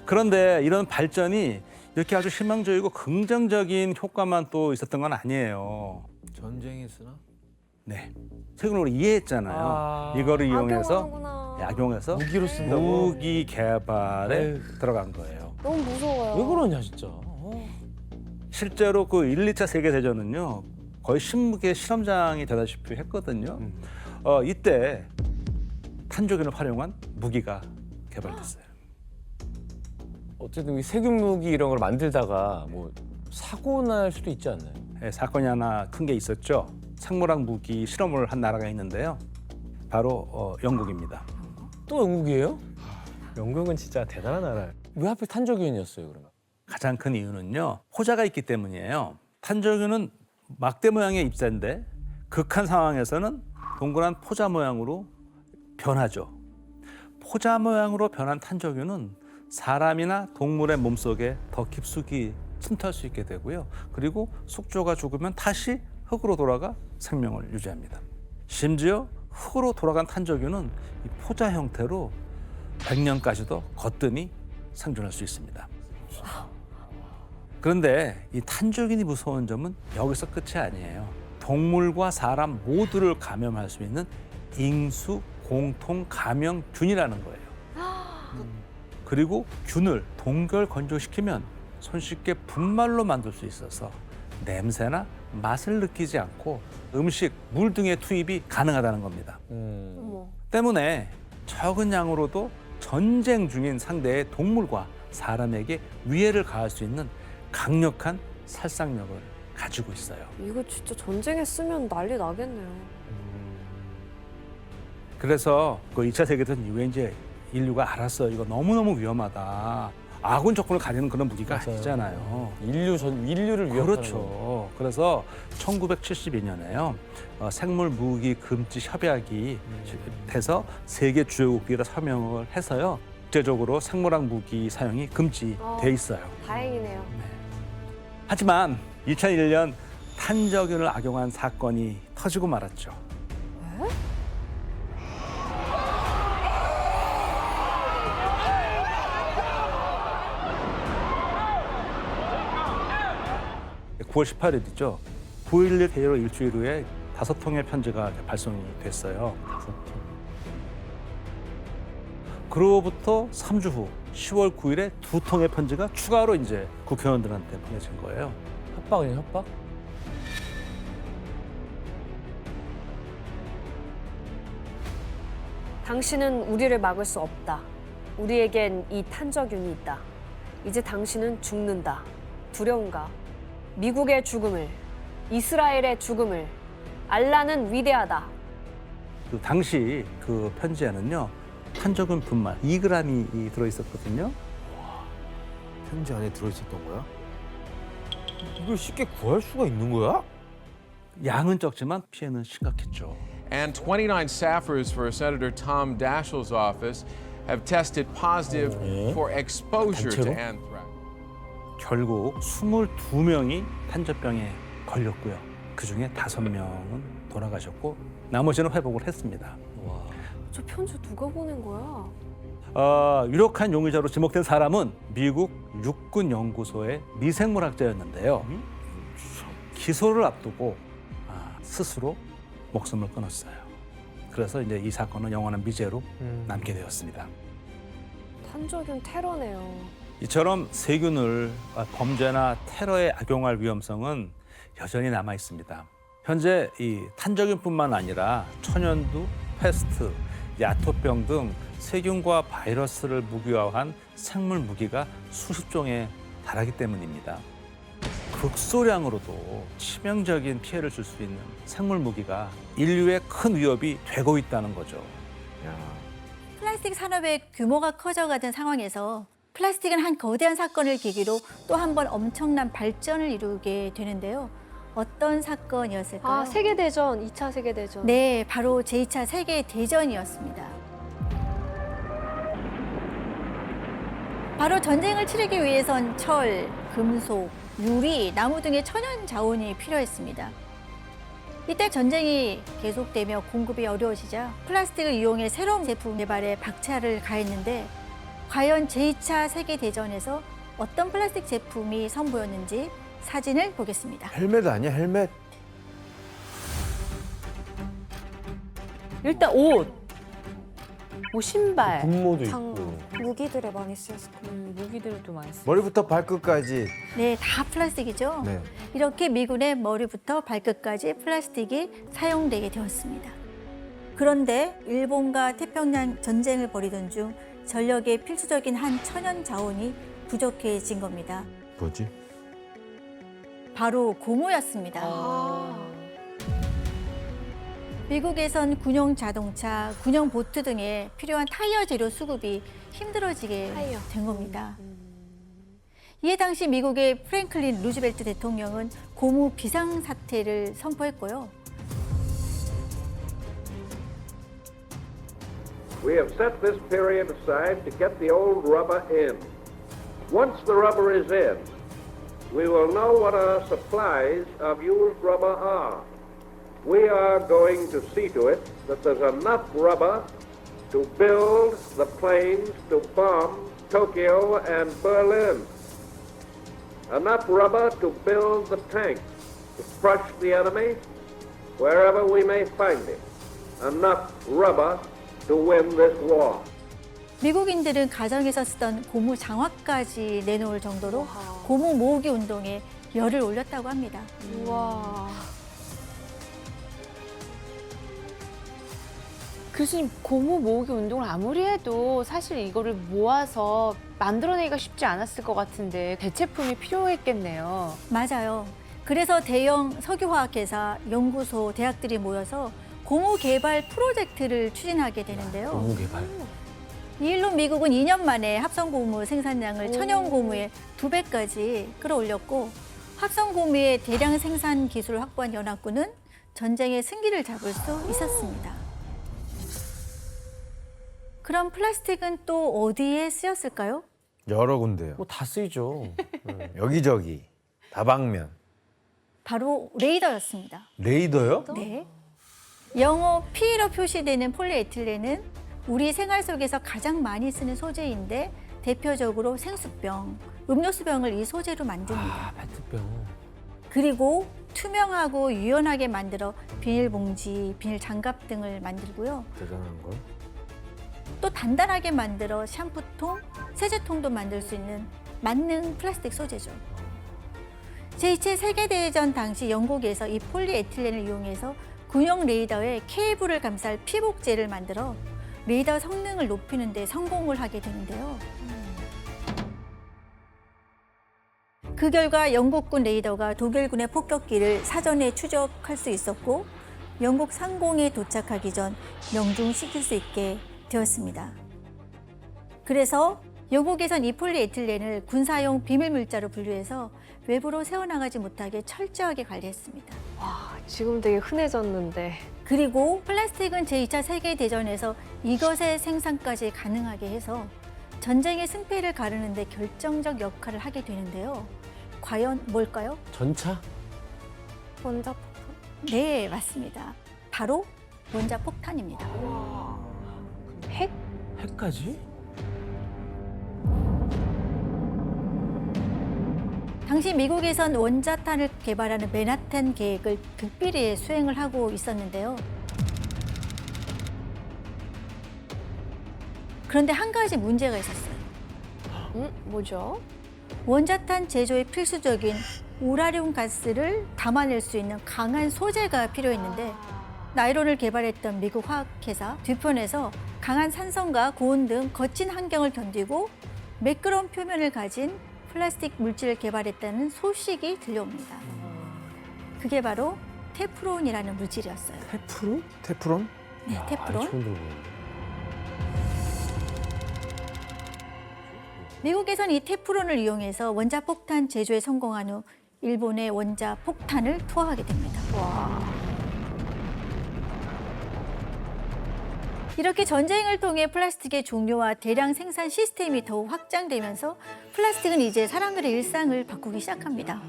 그런데 이런 발전이 이렇게 아주 희망적이고 긍정적인 효과만 또 있었던 건 아니에요. 전쟁이 있으나? 네. 세균을 이해했잖아요. 아. 이거를 이용해서 악용하는구나. 악용해서 무기로 쓴다고? 무기 개발에 에휴. 들어간 거예요. 너무 무서워요. 왜 그러냐 진짜. 실제로 그 1, 2차 세계대전은요. 거의 신무기의 실험장이 되다시피 했거든요. 이때 탄저균을 활용한 무기가 개발됐어요. 어쨌든 이 세균 무기 이런 걸 만들다가 뭐 사고 날 수도 있지 않나요? 네, 사건이 하나 큰 게 있었죠. 생물학 무기 실험을 한 나라가 있는데요. 바로 영국입니다. 또 영국이에요? 영국은 진짜 대단한 나라예요. 왜 하필 탄저균이었어요 그러면? 가장 큰 이유는요. 포자가 있기 때문이에요. 탄저균은 막대 모양의 잎사인데 극한 상황에서는 동그란 포자 모양으로 변하죠. 포자 모양으로 변한 탄저균은 사람이나 동물의 몸속에 더 깊숙이 침투할 수 있게 되고요. 그리고 숙조가 죽으면 다시 흙으로 돌아가 생명을 유지합니다. 심지어 흙으로 돌아간 탄저균은 이 포자 형태로 100년까지도 거뜬히 생존할 수 있습니다. 그런데 이 탄저균이 무서운 점은 여기서 끝이 아니에요. 동물과 사람 모두를 감염할 수 있는 인수 공통 감염균이라는 거예요. 그리고 균을 동결 건조시키면 손쉽게 분말로 만들 수 있어서 냄새나 맛을 느끼지 않고 음식, 물 등의 투입이 가능하다는 겁니다. 어머. 때문에 적은 양으로도 전쟁 중인 상대의 동물과 사람에게 위해를 가할 수 있는 강력한 살상력을 가지고 있어요. 이거 진짜 전쟁에 쓰면 난리 나겠네요. 그래서 그 2차 세계대전 이후에 이제 인류가 알았어요. 이거 너무너무 위험하다. 아군 적군을 가리는 그런 무기가 맞아요. 아니잖아요. 인류를 위협하는 거. 그렇죠. 그래서 1972년에요. 생물 무기 금지 협약이 돼서 세계 주요국들이 서명을 해서요. 국제적으로 생물학 무기 사용이 금지돼 있어요. 다행이네요. 하지만 2001년 탄저균을 악용한 사건이 터지고 말았죠. 왜? 9월 18일이죠. 9.11 대로 일주일 후에 5통의 편지가 발송이 됐어요. 그로부터 3주 후 10월 9일에 2통의 편지가 추가로 이제 국회의원들한테 보내진 거예요. 협박이냐 협박? 당신은 우리를 막을 수 없다. 우리에겐 이 탄저균이 있다. 이제 당신은 죽는다. 두려운가? 미국의 죽음을, 이스라엘의 죽음을, 알라는 위대하다. 그 당시 그 편지에는요. 탄저균 분말 2g이 들어있었거든요. 편지 안에 들어있었던 거야? 이걸 쉽게 구할 수가 있는 거야? 양은 적지만 피해는 심각했죠. And 29 staffers for Senator Tom Daschle's office have tested positive for exposure to 단체로? anthrax. 결국 22명이 탄저병에 걸렸고요. 그중에 5명은 돌아가셨고 나머지는 회복을 했습니다. 저 편지 누가 보낸 거야? 유력한 용의자로 지목된 사람은 미국 육군연구소의 미생물학자였는데요. 기소를 앞두고 스스로 목숨을 끊었어요. 그래서 이제 이 사건은 영원한 미제로 남게 되었습니다. 탄저균 테러네요. 이처럼 세균을 범죄나 테러에 악용할 위험성은 여전히 남아 있습니다. 현재 이 탄저균뿐만 아니라 천연두, 패스트, 야토병 등 세균과 바이러스를 무기화한 생물 무기가 수십 종에 달하기 때문입니다. 극소량으로도 치명적인 피해를 줄 수 있는 생물 무기가 인류의 큰 위협이 되고 있다는 거죠. 플라스틱 산업의 규모가 커져가던 상황에서 플라스틱은 한 거대한 사건을 계기로 또 한 번 엄청난 발전을 이루게 되는데요. 어떤 사건이었을까요? 아, 세계대전, 2차 세계대전. 네, 바로 제2차 세계대전이었습니다. 바로 전쟁을 치르기 위해선 철, 금속, 유리, 나무 등의 천연 자원이 필요했습니다. 이때 전쟁이 계속되며 공급이 어려워지자 플라스틱을 이용해 새로운 제품 개발에 박차를 가했는데 과연 제2차 세계대전에서 어떤 플라스틱 제품이 선보였는지 사진을 보겠습니다. 헬멧 아니야, 헬멧? 일단 옷, 뭐 신발, 군모도 장 무기들에 많이 쓰였을 거예요. 무기들도 많이 쓰. 머리부터 발끝까지. 네, 다 플라스틱이죠. 네. 이렇게 미군의 머리부터 발끝까지 플라스틱이 사용되게 되었습니다. 그런데 일본과 태평양 전쟁을 벌이던 중 전력의 필수적인 한 천연 자원이 부족해진 겁니다. 뭐지? 바로 고무였습니다. 미국에선 군용 자동차, 군용 보트 등에 필요한 타이어 재료 수급이 힘들어지게 타이어. 된 겁니다. 이에 당시 미국의 프랭클린 루즈벨트 대통령은 고무 비상사태를 선포했고요. We have set this period aside to get the old rubber in. Once the rubber is in, we will know what our supplies of used rubber are. We are going to see to it that there's enough rubber to build the planes to bomb Tokyo and Berlin. Enough rubber to build the tanks to crush the enemy wherever we may find it. Enough rubber to win this war. 미국인들은 가정에서 쓰던 고무 장화까지 내놓을 정도로 고무 모으기 운동에 열을 올렸다고 합니다. 와. 교수님, 고무 모으기 운동을 아무리 해도 사실 이거를 모아서 만들어내기가 쉽지 않았을 것 같은데 대체품이 필요했겠네요. 맞아요. 그래서 대형 석유화학회사, 연구소, 대학들이 모여서 고무 개발 프로젝트를 추진하게 되는데요. 고무 개발. 이 일로 미국은 2년 만에 합성고무 생산량을 천연고무의 2배까지 끌어올렸고 합성고무의 대량 생산 기술을 확보한 연합군은 전쟁의 승기를 잡을 수 있었습니다. 그럼 플라스틱은 또 어디에 쓰였을까요? 여러 군데요. 뭐 다 쓰이죠. 여기저기. 다방면. 바로 레이더였습니다. 레이더요? 네. 영어 P로 표시되는 폴리에틸렌은 우리 생활 속에서 가장 많이 쓰는 소재인데 대표적으로 생수병, 음료수병을 이 소재로 만듭니다. 페트병. 그리고 투명하고 유연하게 만들어 비닐봉지, 비닐 장갑 등을 만들고요. 대단한 걸. 또 단단하게 만들어 샴푸통, 세제통도 만들 수 있는 만능 플라스틱 소재죠. 제2차 세계대전 당시 영국에서 이 폴리에틸렌을 이용해서 군용 레이더에 케이블을 감쌀 피복제를 만들어 레이더 성능을 높이는 데 성공을 하게 되는데요. 그 결과 영국군 레이더가 독일군의 폭격기를 사전에 추적할 수 있었고 영국 상공에 도착하기 전 명중시킬 수 있게 되었습니다. 그래서 영국에선 이 폴리에틸렌을 군사용 비밀물자로 분류해서 외부로 새어나가지 못하게 철저하게 관리했습니다. 와, 지금 되게 흔해졌는데. 그리고 플라스틱은 제2차 세계대전에서 이것의 생산까지 가능하게 해서 전쟁의 승패를 가르는 데 결정적 역할을 하게 되는데요. 과연 뭘까요? 전차? 원자폭탄? 네, 맞습니다. 바로 원자폭탄입니다. 핵? 핵까지? 당시 미국에선 원자탄을 개발하는 맨하탄 계획을 극비리에 수행을 하고 있었는데요. 그런데 한 가지 문제가 있었어요. 뭐죠? 원자탄 제조에 필수적인 우라늄 가스를 담아낼 수 있는 강한 소재가 필요했는데 나일론을 개발했던 미국 화학회사 듀폰에서 강한 산성과 고온 등 거친 환경을 견디고 매끄러운 표면을 가진 플라스틱 물질을 개발했다는 소식이 들려옵니다. 그게 바로 테프론이라는 물질이었어요. 테프론? 테프론? 네, 테프론. 처음 들어보는데. 미국에선 이 테프론을 이용해서 원자폭탄 제조에 성공한 후 일본의 원자폭탄을 투하하게 됩니다. 이렇게 전쟁을 통해 플라스틱의 종류와 대량 생산 시스템이 더욱 확장되면서 플라스틱은 이제 사람들의 일상을 바꾸기 시작합니다.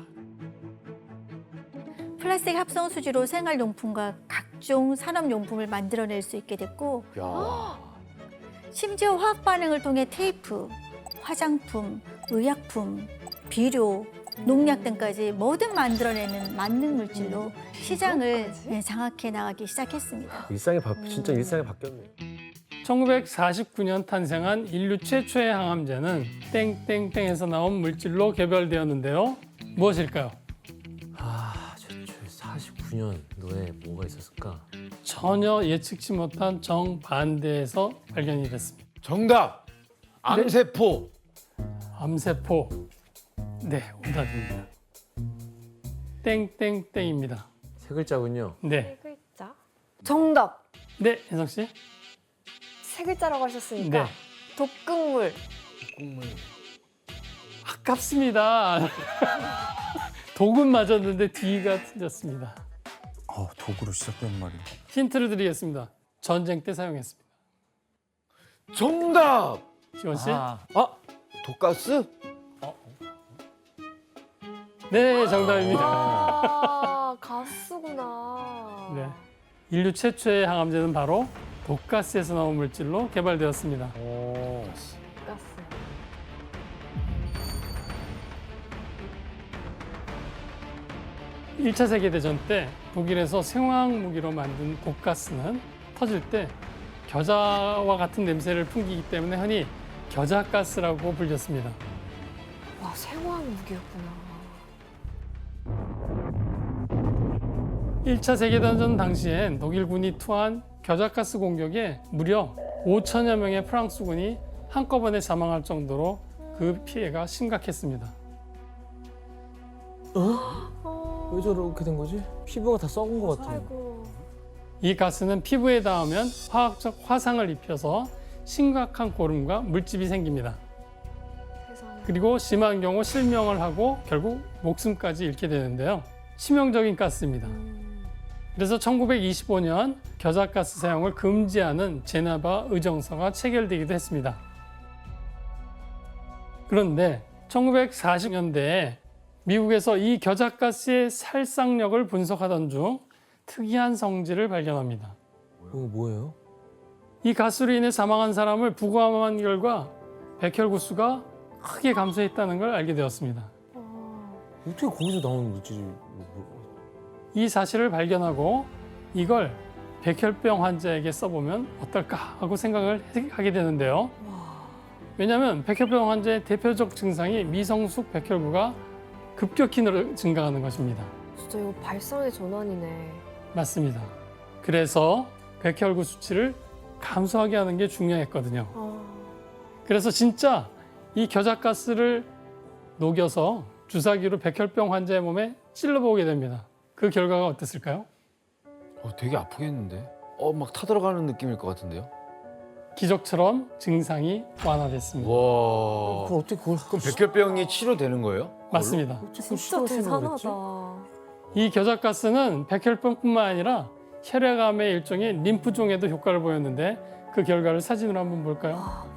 플라스틱 합성 수지로 생활용품과 각종 산업용품을 만들어낼 수 있게 됐고 야. 심지어 화학 반응을 통해 테이프, 화장품, 의약품, 비료, 농약 등까지 뭐든 만들어내는 만능 물질로 시장을 장악해 나가기 시작했습니다. 진짜 일상이 바뀌었네. 1949년 탄생한 인류 최초의 항암제는 땡땡땡에서 나온 물질로 개발되었는데요. 무엇일까요? 최초에 49년도에 뭐가 있었을까? 전혀 예측치 못한 정반대에서 발견이 됐습니다. 정답! 암세포! 암세포. 네, 오답입니다. 땡땡땡입니다. 세 글자군요. 네. 세 글자. 정답. 네, 혜성 씨. 세 글자라고 하셨으니까 네. 독극물. 아깝습니다. 독은 맞았는데 D가 틀렸습니다. 도구로 시작되는 말이. 힌트를 드리겠습니다. 전쟁 때 사용했습니다. 정답! 지원 씨. 독가스? 네, 정답입니다. 아, 가스구나. 네. 인류 최초의 항암제는 바로 독가스에서 나온 물질로 개발되었습니다. 가스. 1차 세계대전 때 독일에서 생화학 무기로 만든 독가스는 터질 때 겨자와 같은 냄새를 풍기기 때문에 흔히 겨자가스라고 불렸습니다. 와, 생화학 무기였구나. 1차 세계대전 당시엔 독일군이 투한 겨자가스 공격에 무려 5천여 명의 프랑스군이 한꺼번에 사망할 정도로 그 피해가 심각했습니다. 왜 저렇게 된 거지? 피부가 다 썩은 것 같아. 아이고. 이 가스는 피부에 닿으면 화학적 화상을 입혀서 심각한 고름과 물집이 생깁니다. 세상에. 그리고 심한 경우 실명을 하고 결국 목숨까지 잃게 되는데요. 치명적인 가스입니다. 그래서 1925년 겨자가스 사용을 금지하는 제네바 의정서가 체결되기도 했습니다. 그런데 1940년대에 미국에서 이 겨자가스의 살상력을 분석하던 중 특이한 성질을 발견합니다. 이거 뭐예요? 이 가스로 인해 사망한 사람을 부검한 결과 백혈구 수가 크게 감소했다는 걸 알게 되었습니다. 어떻게 거기서 나오는 물질이? 이 사실을 발견하고 이걸 백혈병 환자에게 써보면 어떨까 하고 생각을 하게 되는데요. 왜냐하면 백혈병 환자의 대표적 증상이 미성숙 백혈구가 급격히 증가하는 것입니다. 진짜 이거 발상의 전환이네. 맞습니다. 그래서 백혈구 수치를 감소하게 하는 게 중요했거든요. 그래서 진짜 이 겨자가스를 녹여서 주사기로 백혈병 환자의 몸에 찔러보게 됩니다. 그 결과가 어땠을까요? 되게 아프겠는데? 막 타들어가는 느낌일 것 같은데요? 기적처럼 증상이 완화됐습니다. 와. 그걸 어떻게 그걸 그럼 백혈병이 치료되는 거예요? 맞습니다. 진짜 대단하다. 이 겨자가스는 백혈병뿐만 아니라 혈액암의 일종의 림프종에도 효과를 보였는데 그 결과를 사진으로 한번 볼까요?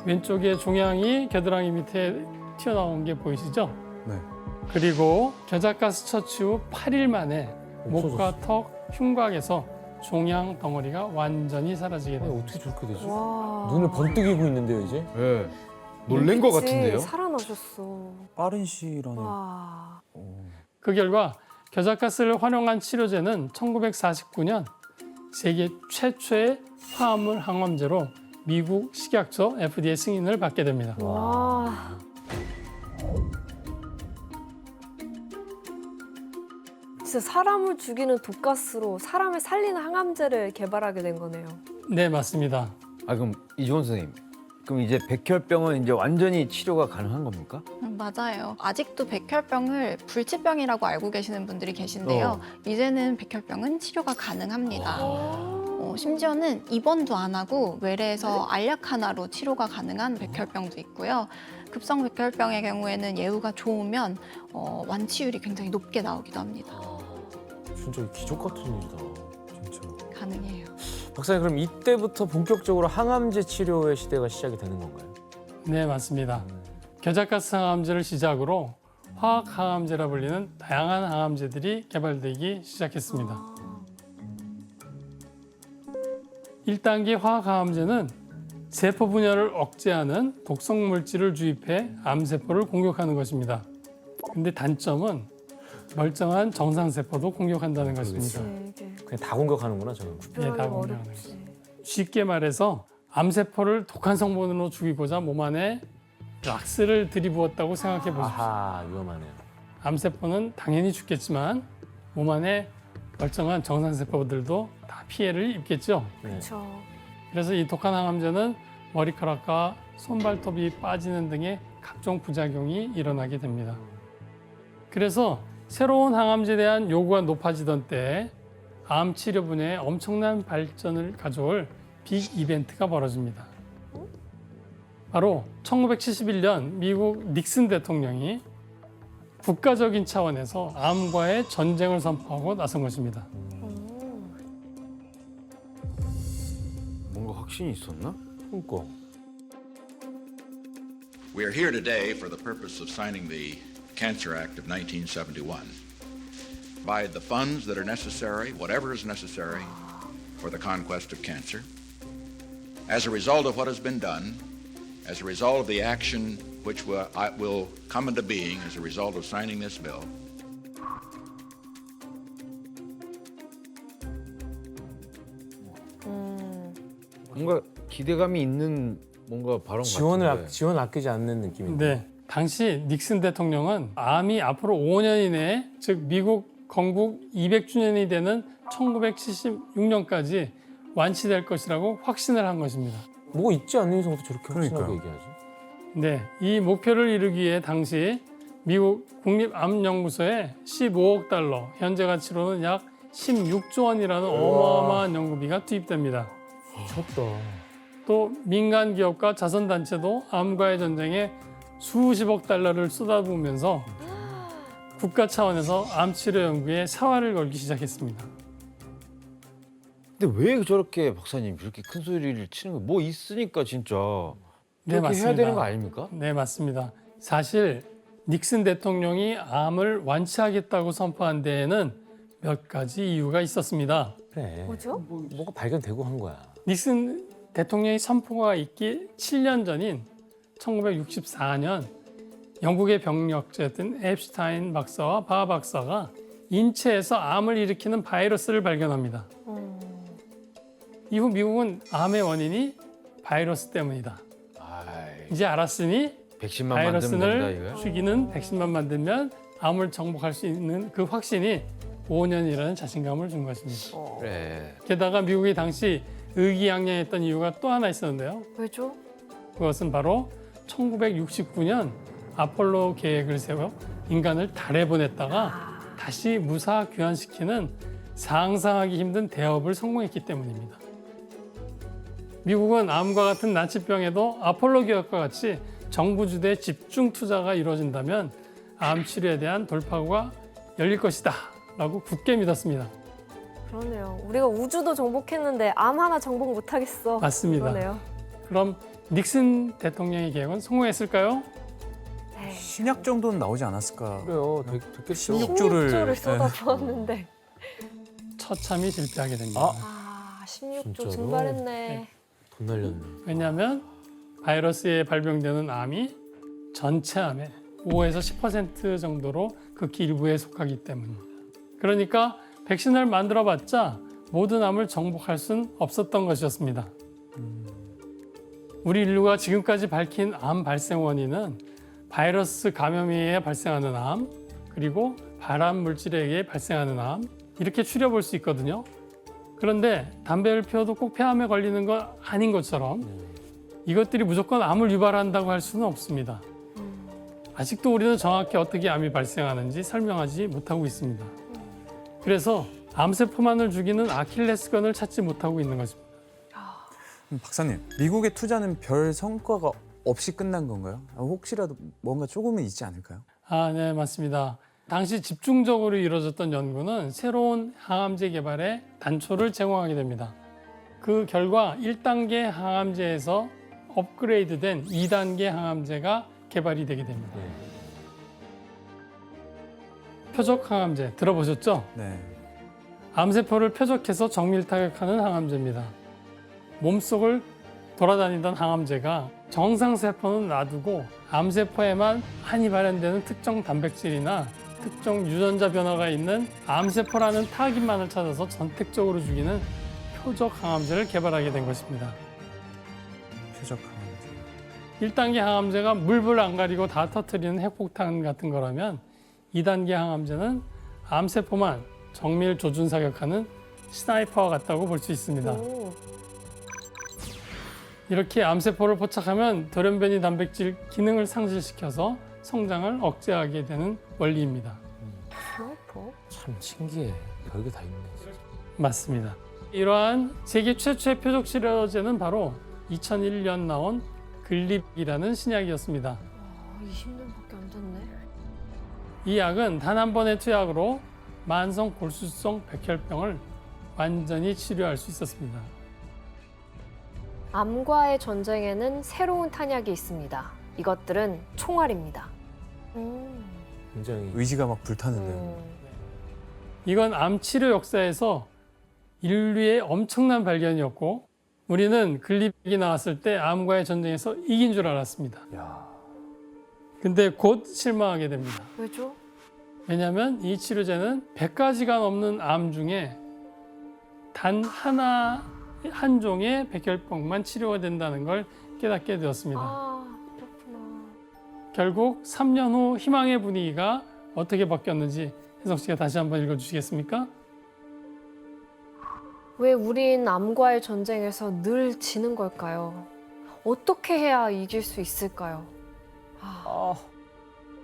왼쪽에 종양이 겨드랑이 밑에 튀어나온 게 보이시죠? 네. 그리고 겨자가스 처치 후 8일 만에 목과 턱, 흉곽에서 종양 덩어리가 완전히 사라지게 됩니다. 어떻게 저렇게 되지? 와. 눈을 번뜩이고 있는데요 이제? 네. 놀란 것 같은데요? 살아나셨어. 빠른 시일 안에. 와. 그 결과 겨자가스를 활용한 치료제는 1949년 세계 최초의 화합물 항암제로 미국 식약처 FDA 승인을 받게 됩니다. 와. 진짜 사람을 죽이는 독가스로 사람을 살리는 항암제를 개발하게 된 거네요. 네, 맞습니다. 그럼 이종원 선생님, 그럼 이제 백혈병은 이제 완전히 치료가 가능한 겁니까? 맞아요. 아직도 백혈병을 불치병이라고 알고 계시는 분들이 계신데요. 이제는 백혈병은 치료가 가능합니다. 심지어는 입원도 안 하고 외래에서 알약 하나로 치료가 가능한 백혈병도 있고요. 급성 백혈병의 경우에는 예후가 좋으면 완치율이 굉장히 높게 나오기도 합니다. 진짜 기적 같은 일이다. 진짜. 가능해요. 박사님 그럼 이때부터 본격적으로 항암제 치료의 시대가 시작이 되는 건가요? 네, 맞습니다. 겨자가스 항암제를 시작으로 화학 항암제라 불리는 다양한 항암제들이 개발되기 시작했습니다. 1단계 화학항암제는 세포 분열을 억제하는 독성 물질을 주입해 암세포를 공격하는 것입니다. 근데 단점은 멀쩡한 정상세포도 공격한다는 것입니다. 그냥 다 공격하는구나 저는. 예, 다 공격하는 거죠. 쉽게 말해서 암세포를 독한 성분으로 죽이고자 몸 안에 락스를 들이부었다고 생각해 보십시오. 아하 위험하네요. 암세포는 당연히 죽겠지만 몸 안에 멀쩡한 정상세포들도 다 피해를 입겠죠. 네. 그렇죠. 그래서 이 독한 항암제는 머리카락과 손발톱이 빠지는 등의 각종 부작용이 일어나게 됩니다. 그래서 새로운 항암제에 대한 요구가 높아지던 때 암 치료 분야에 엄청난 발전을 가져올 빅 이벤트가 벌어집니다. 바로 1971년 미국 닉슨 대통령이 국가적인 차원에서 암과의 전쟁을 선포하고 나선 것입니다. 뭔가 확신이 있었나? 그러니까. We are here today for the purpose of signing the Cancer Act of 1971. Provide the funds that are necessary, whatever is necessary, for the conquest of cancer. As a result of what has been done, as a result of the action which will come into being as a result of signing this bill, 뭔가 기대감이 있는 뭔가 발언 같은데. 지원을 아끼지 않는 느낌인데. 네, 당시 닉슨 대통령은 암이 앞으로 5년 이내에, 즉 미국 건국 200주년이 되는 1976년까지 완치될 것이라고 확신을 한 것입니다. 뭐가 있지 않는 이상도 저렇게 확신하게 얘기하지. 네, 이 목표를 이루기 위해 당시 미국 국립암연구소에 15억 달러, 현재 가치로는 약 16조 원이라는 어마어마한 연구비가 투입됩니다. 미쳤다. 또 민간 기업과 자선단체도 암과의 전쟁에 수십억 달러를 쏟아부으면서 국가 차원에서 암 치료 연구에 사활을 걸기 시작했습니다. 근데 왜 저렇게 박사님 이렇게 큰 소리를 치는 거예요? 뭐 있으니까 진짜 네, 그렇게 해야 되는 거 아닙니까? 네, 맞습니다. 사실 닉슨 대통령이 암을 완치하겠다고 선포한 데에는 몇 가지 이유가 있었습니다. 그래. 뭐죠? 뭐가 발견되고 한 거야. 닉슨 대통령이 선포가 있기 7년 전인 1964년 영국의 병력자였던 앱슈타인 박사와 바 박사가 인체에서 암을 일으키는 바이러스를 발견합니다. 이후 미국은 암의 원인이 바이러스 때문이다. 아이, 이제 알았으니 백신만 만들면 된다 바이러스를 이거야? 죽이는 백신만 만들면 암을 정복할 수 있는 그 확신이 5년이라는 자신감을 준 것입니다. 그래. 게다가 미국이 당시 의기양양했던 이유가 또 하나 있었는데요. 왜죠? 그것은 바로 1969년 아폴로 계획을 세워 인간을 달에 보냈다가 다시 무사 귀환시키는 상상하기 힘든 대업을 성공했기 때문입니다. 미국은 암과 같은 난치병에도 아폴로 계획과 같이 정부 주도의 집중 투자가 이루어진다면 암 치료에 대한 돌파구가 열릴 것이다 라고 굳게 믿었습니다. 그러네요. 우리가 우주도 정복했는데 암 하나 정복 못하겠어. 맞습니다. 그러네요. 그럼 닉슨 대통령의 계획은 성공했을까요? 신약 정도는 나오지 않았을까? 그래요. 됐겠죠. 16조를 쏟아부었는데. 처참히 실패하게 됩니다. 16조 진짜로? 증발했네. 돈 날렸네. 왜냐하면 바이러스에 발병되는 암이 전체 암의 5에서 10% 정도로 극히 일부에 속하기 때문입니다. 그러니까 백신을 만들어봤자 모든 암을 정복할 수는 없었던 것이었습니다. 우리 인류가 지금까지 밝힌 암 발생 원인은 바이러스 감염에 의해 발생하는 암, 그리고 발암 물질에 의해 발생하는 암, 이렇게 추려볼 수 있거든요. 그런데 담배를 피워도 꼭 폐암에 걸리는 건 아닌 것처럼 이것들이 무조건 암을 유발한다고 할 수는 없습니다. 아직도 우리는 정확히 어떻게 암이 발생하는지 설명하지 못하고 있습니다. 그래서 암세포만을 죽이는 아킬레스건을 찾지 못하고 있는 것입니다. 박사님, 미국의 투자는 별 성과가 없이 끝난 건가요? 혹시라도 뭔가 조금은 있지 않을까요? 네, 맞습니다. 당시 집중적으로 이루어졌던 연구는 새로운 항암제 개발에 단초를 제공하게 됩니다. 그 결과 1단계 항암제에서 업그레이드된 2단계 항암제가 개발이 되게 됩니다. 표적 항암제 들어보셨죠? 네. 암세포를 표적해서 정밀 타격하는 항암제입니다. 몸속을 돌아다니던 항암제가 정상세포는 놔두고 암세포에만 많이 발현되는 특정 단백질이나 특정 유전자 변화가 있는 암세포라는 타깃만을 찾아서 선택적으로 죽이는 표적 항암제를 개발하게 된 것입니다. 표적 항암제. 1단계 항암제가 물불 안 가리고 다 터뜨리는 핵폭탄 같은 거라면 2단계 항암제는 암세포만 정밀 조준 사격하는 스나이퍼와 같다고 볼 수 있습니다. 오. 이렇게 암세포를 포착하면 돌연변이 단백질 기능을 상실시켜서 성장을 억제하게 되는 원리입니다. 스나이퍼? 참 신기해. 별게 다 있네. 진짜. 맞습니다. 이러한 세계 최초의 표적 치료제는 바로 2001년 나온 글립이라는 신약이었습니다. 20년밖에 안 됐네. 이 약은 단 한 번의 투약으로 만성 골수성 백혈병을 완전히 치료할 수 있었습니다. 암과의 전쟁에는 새로운 탄약이 있습니다. 이것들은 총알입니다. 굉장히 의지가 막 불타는데요. 이건 암 치료 역사에서 인류의 엄청난 발견이었고 우리는 글립이 나왔을 때 암과의 전쟁에서 이긴 줄 알았습니다. 근데 곧 실망하게 됩니다. 왜죠? 왜냐하면 이 치료제는 100가지가 넘는 암 중에 단 한 종의 백혈병만 치료가 된다는 걸 깨닫게 되었습니다. 아, 그렇구나. 결국 3년 후 희망의 분위기가 어떻게 바뀌었는지 혜성 씨가 다시 한번 읽어주시겠습니까? 왜 우린 암과의 전쟁에서 늘 지는 걸까요? 어떻게 해야 이길 수 있을까요?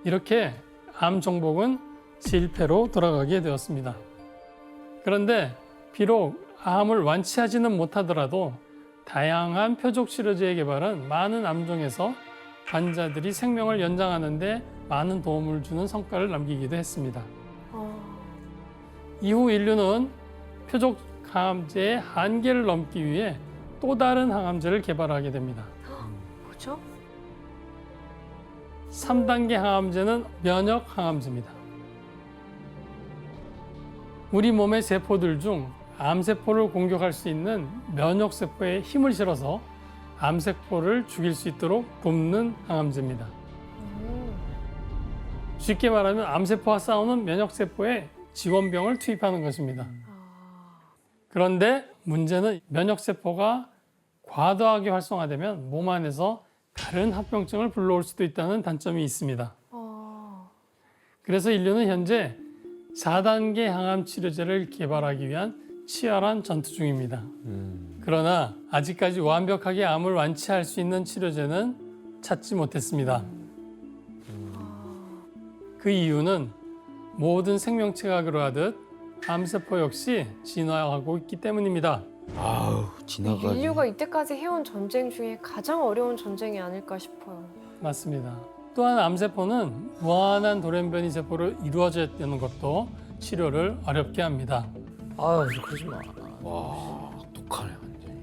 이렇게 암 정복은 실패로 돌아가게 되었습니다. 그런데 비록 암을 완치하지는 못하더라도 다양한 표적 치료제의 개발은 많은 암종에서 환자들이 생명을 연장하는 데 많은 도움을 주는 성과를 남기기도 했습니다. 이후 인류는 표적 항암제의 한계를 넘기 위해 또 다른 항암제를 개발하게 됩니다. 뭐죠? 3단계 항암제는 면역 항암제입니다. 우리 몸의 세포들 중 암세포를 공격할 수 있는 면역세포에 힘을 실어서 암세포를 죽일 수 있도록 돕는 항암제입니다. 쉽게 말하면 암세포와 싸우는 면역세포에 지원병을 투입하는 것입니다. 그런데 문제는 면역세포가 과도하게 활성화되면 몸 안에서 다른 합병증을 불러올 수도 있다는 단점이 있습니다. 그래서 인류는 현재 4단계 항암 치료제를 개발하기 위한 치열한 전투 중입니다. 그러나 아직까지 완벽하게 암을 완치할 수 있는 치료제는 찾지 못했습니다. 그 이유는 모든 생명체가 그러하듯 암세포 역시 진화하고 있기 때문입니다. 아우 지나가지. 인류가 이때까지 해온 전쟁 중에 가장 어려운 전쟁이 아닐까 싶어요. 맞습니다. 또한 암세포는 무한한 돌연변이 세포로 이루어져 있는 것도 치료를 어렵게 합니다. 아, 그러지 마. 와 독하네 완전히.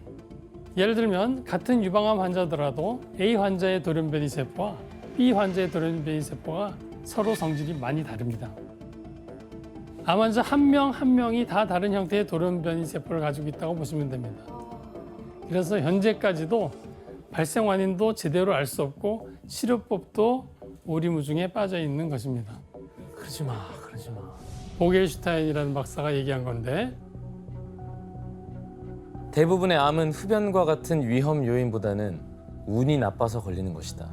예를 들면 같은 유방암 환자더라도 A 환자의 돌연변이 세포와 B 환자의 돌연변이 세포가 서로 성질이 많이 다릅니다. 암 환자 한 명이 다 다른 형태의 돌연변이 세포를 가지고 있다고 보시면 됩니다. 그래서 현재까지도 발생 원인도 제대로 알 수 없고 치료법도 오리무중에 빠져 있는 것입니다. 그러지 마. 그러지 마. 보겔슈타인이라는 박사가 얘기한 건데 대부분의 암은 흡연과 같은 위험 요인보다는 운이 나빠서 걸리는 것이다.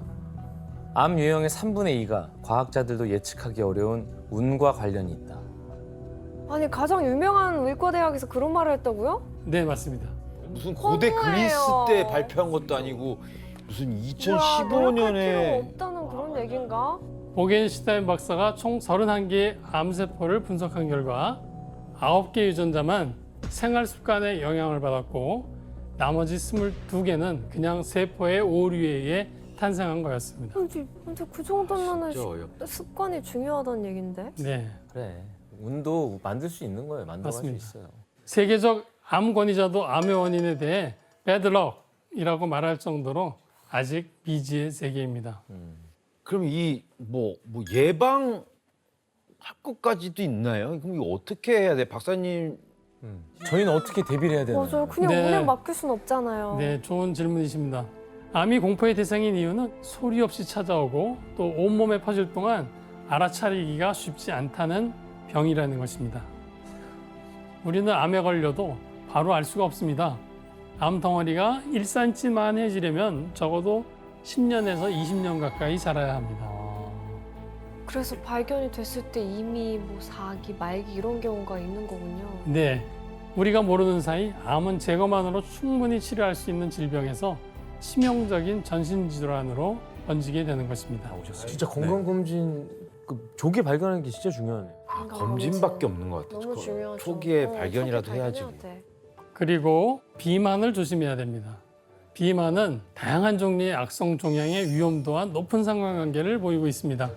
암 유형의 3분의 2가 과학자들도 예측하기 어려운 운과 관련이 있다. 아니 가장 유명한 의과대학에서 그런 말을 했다고요? 네, 맞습니다. 무슨 고대 그리스 때 발표한 것도 아니고 무슨 뭐야, 2015년에 필요 없다는 그런 얘긴가? 보겐슈타인 박사가 총 31개의 암세포를 분석한 결과 9개 유전자만 생활 습관에 영향을 받았고 나머지 22개는 그냥 세포의 오류에 의해 탄생한 거였습니다. 근데 그 정도면은 진짜 어이없다. 습관이 중요하다는 얘긴데? 네, 그래. 운도 만들 수 있는 거예요. 만들어갈 수 맞습니다. 있어요. 세계적 암 권위자도 암의 원인에 대해 배드럭이라고 말할 정도로 아직 미지의 세계입니다. 그럼 이 뭐 예방 할 것까지도 있나요? 그럼 이거 어떻게 해야 돼? 박사님 저희는 어떻게 대비를 해야 되나요? 맞아요. 그냥 네. 운에 맡길 순 없잖아요. 네, 좋은 질문이십니다. 암이 공포의 대상인 이유는 소리 없이 찾아오고 또 온몸에 퍼질 동안 알아차리기가 쉽지 않다는 병이라는 것입니다. 우리는 암에 걸려도 바로 알 수가 없습니다. 암 덩어리가 1cm만해지려면 적어도 10년에서 20년 가까이 자라야 합니다. 그래서 발견이 됐을 때 이미 뭐 4기, 말기 이런 경우가 있는 거군요. 네, 우리가 모르는 사이 암은 제거만으로 충분히 치료할 수 있는 질병에서 치명적인 전신질환으로 번지게 되는 것입니다. 진짜 건강검진 그 조기 발견하는 게 진짜 중요하네요. 검진밖에 없는 것 같아요. 너무 중요하죠. 초기에 발견이라도 초기 해야지. 발견해야 돼. 그리고 비만을 조심해야 됩니다. 비만은 다양한 종류의 악성 종양의 위험도와 높은 상관관계를 보이고 있습니다.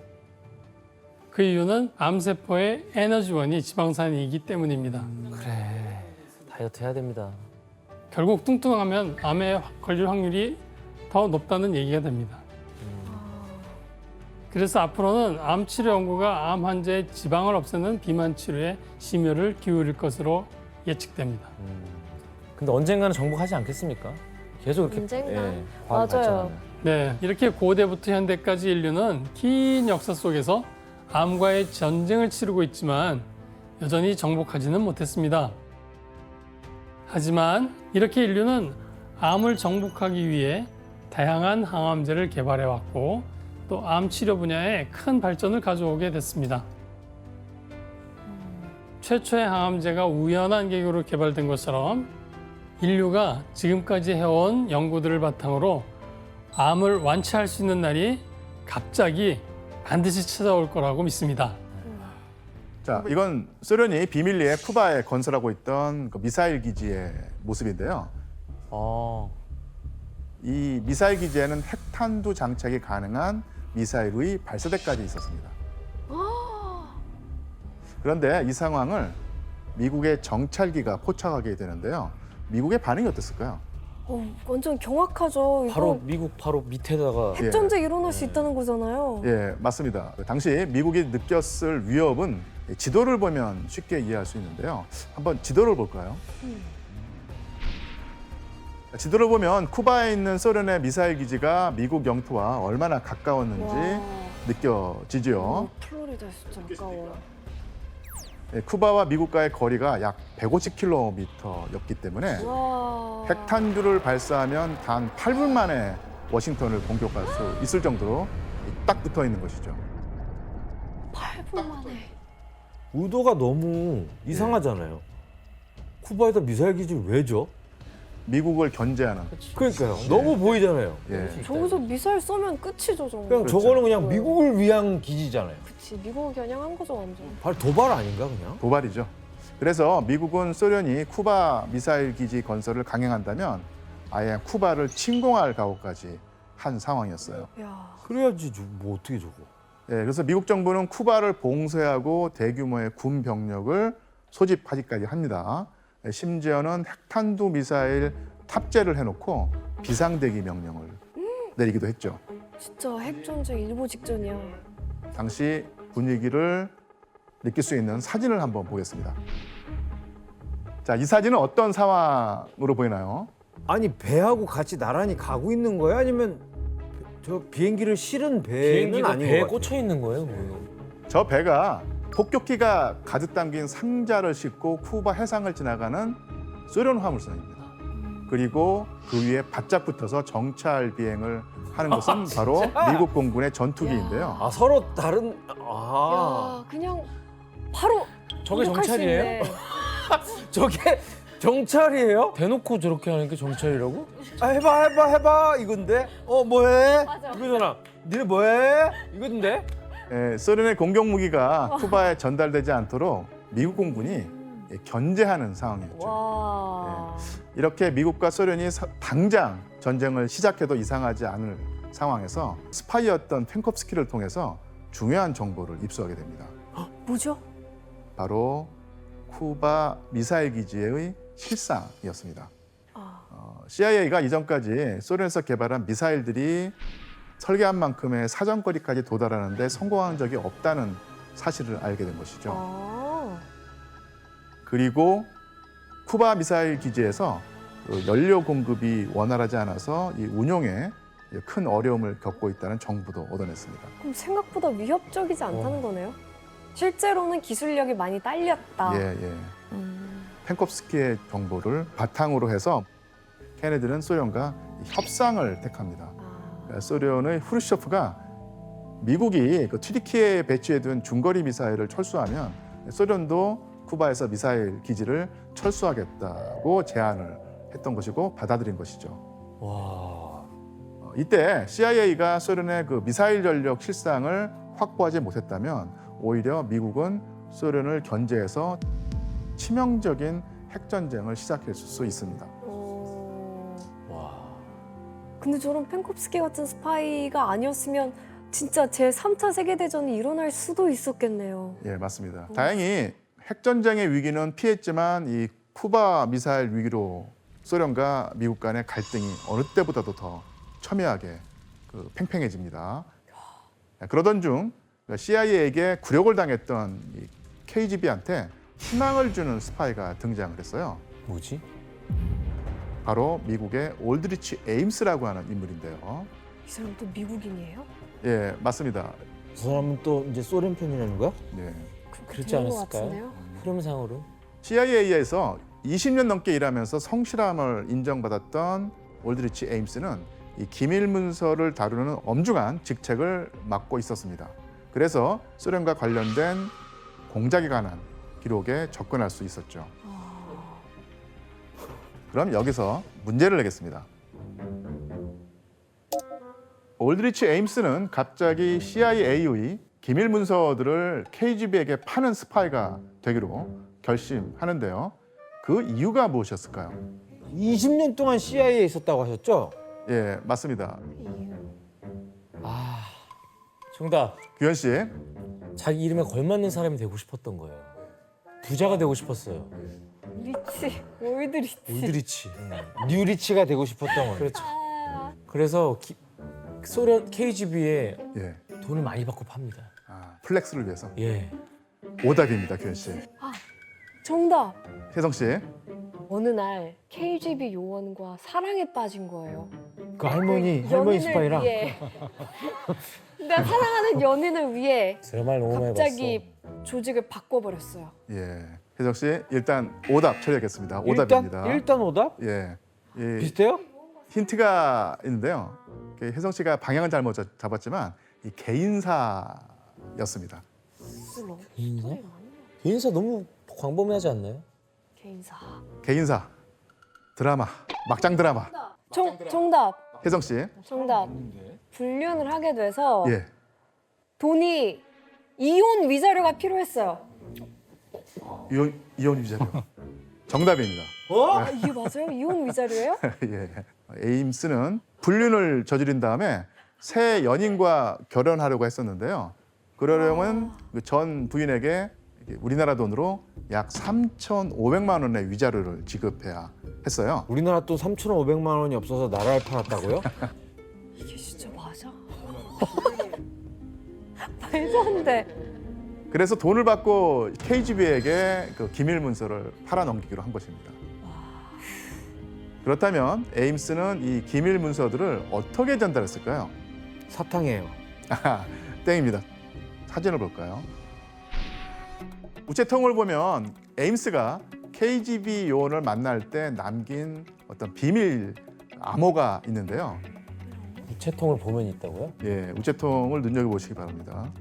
그 이유는 암세포의 에너지원이 지방산이기 때문입니다. 그래, 다이어트 해야 됩니다. 결국 뚱뚱하면 암에 걸릴 확률이 더 높다는 얘기가 됩니다. 그래서 앞으로는 암 치료 연구가 암 환자의 지방을 없애는 비만 치료에 심혈을 기울일 것으로 예측됩니다. 근데 언젠가는 정복하지 않겠습니까? 계속 이렇게 언젠가. 과학 맞아요. 발전하면. 네, 이렇게 고대부터 현대까지 인류는 긴 역사 속에서 암과의 전쟁을 치르고 있지만 여전히 정복하지는 못했습니다. 하지만 이렇게 인류는 암을 정복하기 위해 다양한 항암제를 개발해왔고 또 암 치료 분야에 큰 발전을 가져오게 됐습니다. 최초의 항암제가 우연한 계기로 개발된 것처럼 인류가 지금까지 해온 연구들을 바탕으로 암을 완치할 수 있는 날이 갑자기 반드시 찾아올 거라고 믿습니다. 자, 이건 소련이 비밀리에 쿠바에 건설하고 있던 그 미사일 기지의 모습인데요. 이 미사일 기지에는 핵탄두 장착이 가능한 미사일의 발사대까지 있었습니다. 그런데 이 상황을 미국의 정찰기가 포착하게 되는데요. 미국의 반응이 어땠을까요? 완전 경악하죠. 이거 바로 미국 바로 밑에다가 핵전쟁 일어날 수 있다는 거잖아요. 예, 맞습니다. 당시 미국이 느꼈을 위협은 지도를 보면 쉽게 이해할 수 있는데요. 한번 지도를 볼까요? 지도를 보면 쿠바에 있는 소련의 미사일 기지가 미국 영토와 얼마나 가까웠는지 와. 느껴지죠. 플로리다 진짜 아까워. 예, 쿠바와 미국과의 거리가 약 150km였기 때문에 와. 핵탄두를 발사하면 단 8분 만에 워싱턴을 공격할 수 있을 정도로 딱 붙어 있는 것이죠. 8분 만에. 의도가 너무 이상하잖아요. 쿠바에다 미사일 기지를 왜 줘? 미국을 견제하는. 그러니까요. 너무 보이잖아요. 예. 저기서 미사일 쏘면 끝이죠, 정말. 그냥 저거는 그냥 미국을 위한 기지잖아요. 그치, 미국을 겨냥한 거죠, 완전. 바로 도발 아닌가 그냥? 도발이죠. 그래서 미국은 소련이 쿠바 미사일 기지 건설을 강행한다면 아예 쿠바를 침공할 각오까지 한 상황이었어요. 야. 그래야지 뭐 어떻게 저거? 예, 그래서 미국 정부는 쿠바를 봉쇄하고 대규모의 군 병력을 소집하기까지 합니다. 예, 심지어는 핵탄두 미사일 탑재를 해놓고 비상대기 명령을 내리기도 했죠. 진짜 핵전쟁 일보 직전이야. 당시 분위기를 느낄 수 있는 사진을 한번 보겠습니다. 자, 이 사진은 어떤 상황으로 보이나요? 아니 배하고 같이 나란히 가고 있는 거야? 아니면 저 비행기를 실은 배는 비행기가 아닌 배에 것 같아요. 꽂혀 있는 거예요, 뭐. 저 배가 폭격기가 가득 담긴 상자를 싣고 쿠바 해상을 지나가는 소련 화물선입니다. 그리고 그 위에 바짝 붙어서 정찰 비행을 하는 것은 바로 미국 공군의 전투기인데요. 아 서로 다른 야, 그냥 바로 저게 공격할 수 정찰이에요? 있네. 저게 정찰이에요? 대놓고 저렇게 하는 게 정찰이라고? 아 해봐 이건데? 뭐해? 이거잖아. 니네 뭐해? 이건데? 예, 소련의 공격 무기가 쿠바에 전달되지 않도록 미국 공군이 견제하는 상황이었죠. 와. 이렇게 미국과 소련이 당장 전쟁을 시작해도 이상하지 않을 상황에서 스파이였던 펜콥스키를 통해서 중요한 정보를 입수하게 됩니다. 뭐죠? 바로 쿠바 미사일 기지의 실상이었습니다. CIA가 이전까지 소련에서 개발한 미사일들이 설계한 만큼의 사정거리까지 도달하는데 성공한 적이 없다는 사실을 알게 된 것이죠. 아. 그리고 쿠바 미사일 기지에서 그 연료 공급이 원활하지 않아서 이 운용에 큰 어려움을 겪고 있다는 정보도 얻어냈습니다. 그럼 생각보다 위협적이지 않다는 거네요. 실제로는 기술력이 많이 딸렸다. 예. 펜콥스키의 정보를 바탕으로 해서 케네디는 소련과 협상을 택합니다. 소련의 후르쇼프가 미국이 그 튀르키예에 배치해둔 중거리 미사일을 철수하면 소련도 쿠바에서 미사일 기지를 철수하겠다고 제안을 했던 것이고 받아들인 것이죠. 와. 이때 CIA가 소련의 그 미사일 전력 실상을 확보하지 못했다면 오히려 미국은 소련을 견제해서 치명적인 핵전쟁을 시작했을 수 있습니다. 근데 저런 펜콥스키 같은 스파이가 아니었으면 진짜 제3차 세계대전이 일어날 수도 있었겠네요. 예, 맞습니다. 다행히 핵전쟁의 위기는 피했지만 이 쿠바 미사일 위기로 소련과 미국 간의 갈등이 어느 때보다도 더 첨예하게 팽팽해집니다. 그러던 중 CIA에게 굴욕을 당했던 이 KGB한테 희망을 주는 스파이가 등장을 했어요. 뭐지? 바로 미국의 올드리치 에임스라고 하는 인물인데요. 이 사람 또 미국인이에요? 예, 맞습니다. 그 사람은 또 이제 소련 편이라는 거야? 네. 그렇지 그런 것 않았을까요? 같은데요? 흐름상으로. CIA에서 20년 넘게 일하면서 성실함을 인정받았던 올드리치 에임스는 이 기밀 문서를 다루는 엄중한 직책을 맡고 있었습니다. 그래서 소련과 관련된 공작에 관한 기록에 접근할 수 있었죠. 그럼 여기서 문제를 내겠습니다. 올드리치 에임스는 갑자기 CIA의 기밀 문서들을 KGB에게 파는 스파이가 되기로 결심하는데요. 그 이유가 무엇이었을까요? 20년 동안 CIA에 있었다고 하셨죠? 예, 맞습니다. 정답. 규현 씨. 자기 이름에 걸맞는 사람이 되고 싶었던 거예요. 부자가 되고 싶었어요. 리치, 올드리치. 올드리치. 뉴리치가 되고 싶었던 거예요. 그렇죠. 그래서 소련 KGB에 예. 돈을 많이 받고 팝니다. 플렉스를 위해서. 예. 오답입니다, 규현 씨. 정답. 혜성 씨. 어느 날 KGB 요원과 사랑에 빠진 거예요. 그 할머니 연인을 스파이랑. 위해. 내가 사랑하는 연인을 위해 드라마를 너무 많이 갑자기 조직을 바꿔버렸어요. 예. 혜성 씨, 일단 오답 처리하겠습니다. 오답입니다. 일단 오답? 예. 예. 비슷해요? 힌트가 있는데요. 혜성 씨가 방향을 잘못 잡았지만 이 개인사였습니다. 개인사? 개인사 너무 광범위하지 않나요? 개인사. 개인사. 드라마. 막장 드라마. 정답. 혜성 씨. 정답. 불륜을 하게 돼서 예. 돈이 이혼 위자료가 필요했어요. 이혼 위자료. 정답입니다. 아, 이게 맞아요? 이혼 위자료예요? 예. 에임스는 불륜을 저지른 다음에 새 연인과 결혼하려고 했었는데요. 그러려면 그전 부인에게 우리나라 돈으로 약 3,500만 원의 위자료를 지급해야 했어요. 우리나라 돈 3,500만 원이 없어서 나라를 팔았다고요? 이게 진짜 맞아? 말도 안 돼. 그래서 돈을 받고 KGB에게 그 기밀 문서를 팔아넘기기로 한 것입니다. 그렇다면 에임스는 이 기밀 문서들을 어떻게 전달했을까요? 사탕이에요. 땡입니다. 사진을 볼까요? 우체통을 보면 에임스가 KGB 요원을 만날 때 남긴 어떤 비밀 암호가 있는데요. 우체통을 보면 있다고요? 예, 우체통을 눈여겨보시기 바랍니다.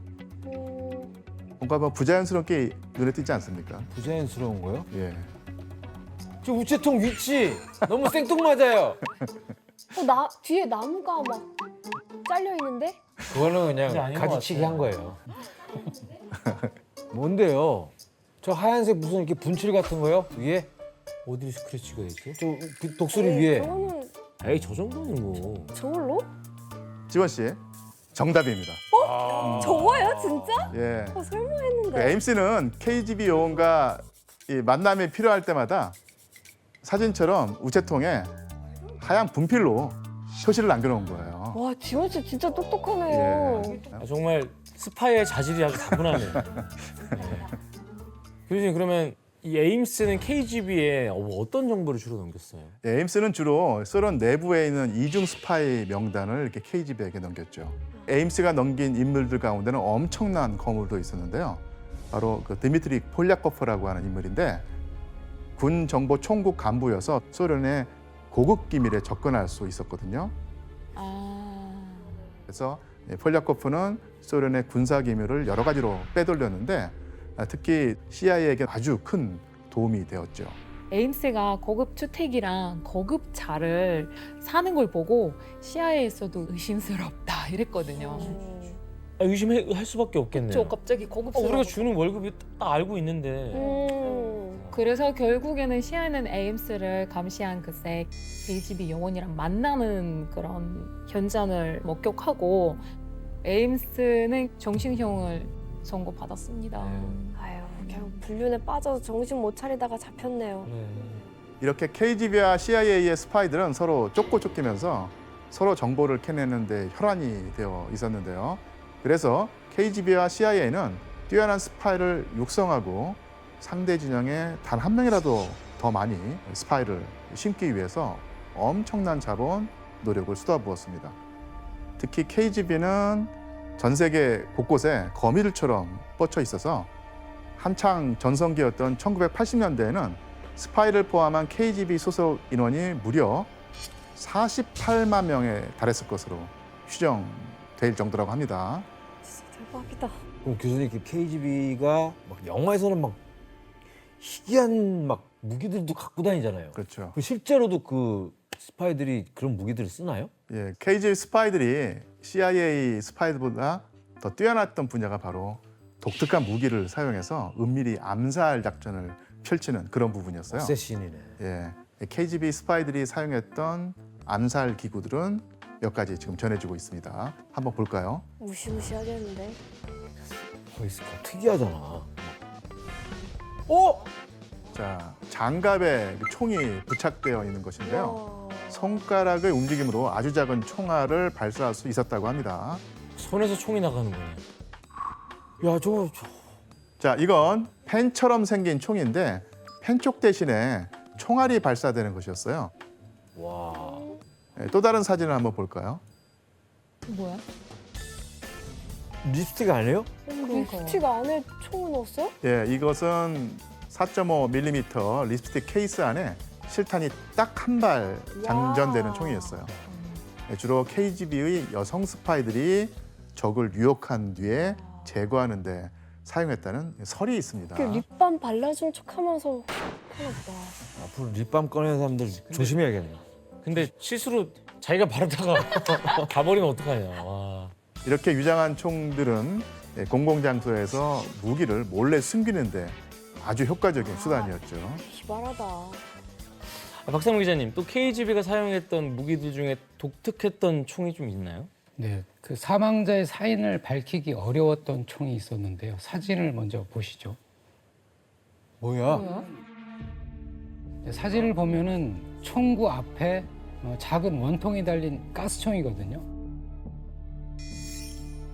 뭔가 뭐 부자연스럽게 눈에 띄지 않습니까? 부자연스러운 거요? 예. 저 우체통 위치 너무 생뚱맞아요. 뒤에 나무가 막 잘려 있는데? 그거는 진짜 그냥 아닌 것 가지치기 같아요. 한 거예요. 뭔데요? 저 하얀색 무슨 이렇게 분칠 같은 거요? 위에? 어디 스크래치가 있어? 저 독수리 위에. 저거는 에이 저 정도는 뭐. 저걸로? 지원 씨, 정답입니다. 저거예요, 진짜? 예. 설마 그 했는데. 에임스는 KGB 요원과 이 만남이 필요할 때마다 사진처럼 우체통에 하얀 분필로 표시를 남겨놓은 거예요. 와, 지원 씨 진짜 똑똑하네요. 정말 스파이의 자질이 아주 다분하네요. 교수님 그러면 이 에임스는 KGB에 어떤 정보를 주로 넘겼어요? 예, 에임스는 주로 소련 내부에 있는 이중 스파이 명단을 이렇게 KGB에게 넘겼죠. 에임스가 넘긴 인물들 가운데는 엄청난 거물도 있었는데요. 바로 그 드미트리 폴리아코프라고 하는 인물인데 군 정보 총국 간부여서 소련의 고급 기밀에 접근할 수 있었거든요. 그래서 폴리아코프는 소련의 군사 기밀을 여러 가지로 빼돌렸는데 특히 CIA에게 아주 큰 도움이 되었죠. 에임스가 고급 주택이랑 고급 차를 사는 걸 보고 CIA에서도 의심스럽다 이랬거든요. 의심할 수밖에 없겠네요. 저 갑자기 고급스러워. 우리가 주는 월급이 딱 알고 있는데. 그래서 결국에는 CIA는 에임스를 감시한 그새 KGB 요원이랑 만나는 그런 현장을 목격하고 에임스는 정신형을 선고받았습니다. 아유, 결국 불륜에 빠져서 정신 못 차리다가 잡혔네요. 이렇게 KGB와 CIA의 스파이들은 서로 쫓고 쫓기면서 서로 정보를 캐내는 데 혈안이 되어 있었는데요. 그래서 KGB와 CIA는 뛰어난 스파이를 육성하고 상대 진영에 단 한 명이라도 더 많이 스파이를 심기 위해서 엄청난 자본, 노력을 쏟아부었습니다. 특히 KGB는 전 세계 곳곳에 거미들처럼 뻗쳐 있어서 한창 전성기였던 1980년대에는 스파이를 포함한 KGB 소속 인원이 무려 48만 명에 달했을 것으로 추정될 정도라고 합니다. 진짜 대박이다. 그럼 교수님 그 KGB가 막 영화에서는 막 희귀한 막 무기들도 갖고 다니잖아요. 그렇죠. 실제로도 그 스파이들이 그런 무기들을 쓰나요? 예, KGB 스파이들이 CIA 스파이들보다 더 뛰어났던 분야가 바로 독특한 무기를 사용해서 은밀히 암살 작전을 펼치는 그런 부분이었어요. 어쌔신이네. 예, KGB 스파이들이 사용했던 암살 기구들은 몇 가지 지금 전해지고 있습니다. 한번 볼까요? 무시무시하겠는데. 특이하잖아. 자, 장갑에 총이 부착되어 있는 것인데요. 손가락의 움직임으로 아주 작은 총알을 발사할 수 있었다고 합니다. 손에서 총이 나가는 거네. 야, 자, 이건 펜처럼 생긴 총인데 펜촉 대신에 총알이 발사되는 것이었어요. 와. 또 다른 사진을 한번 볼까요? 뭐야? 립스틱 아니에요? 립스틱 안에 총을 넣었어? 예, 이것은 4.5mm 립스틱 케이스 안에 실탄이 딱 한 발 장전되는 총이었어요. 예, 주로 KGB의 여성 스파이들이 적을 유혹한 뒤에 제거하는 데 사용했다는 설이 있습니다. 그 립밤 발라준 척하면서 하나 보다. 앞으로 립밤 꺼내는 사람들 조심해야겠네. 근데 실수로 자기가 바르다가 가버리면 어떡하냐. 와. 이렇게 유장한 총들은 공공장소에서 무기를 몰래 숨기는데 아주 효과적인 수단이었죠. 기발하다. 박상무 기자님, 또 KGB가 사용했던 무기들 중에 독특했던 총이 좀 있나요? 네, 그 사망자의 사인을 밝히기 어려웠던 총이 있었는데요. 사진을 먼저 보시죠. 뭐야? 네, 사진을 보면은 총구 앞에 작은 원통이 달린 가스총이거든요.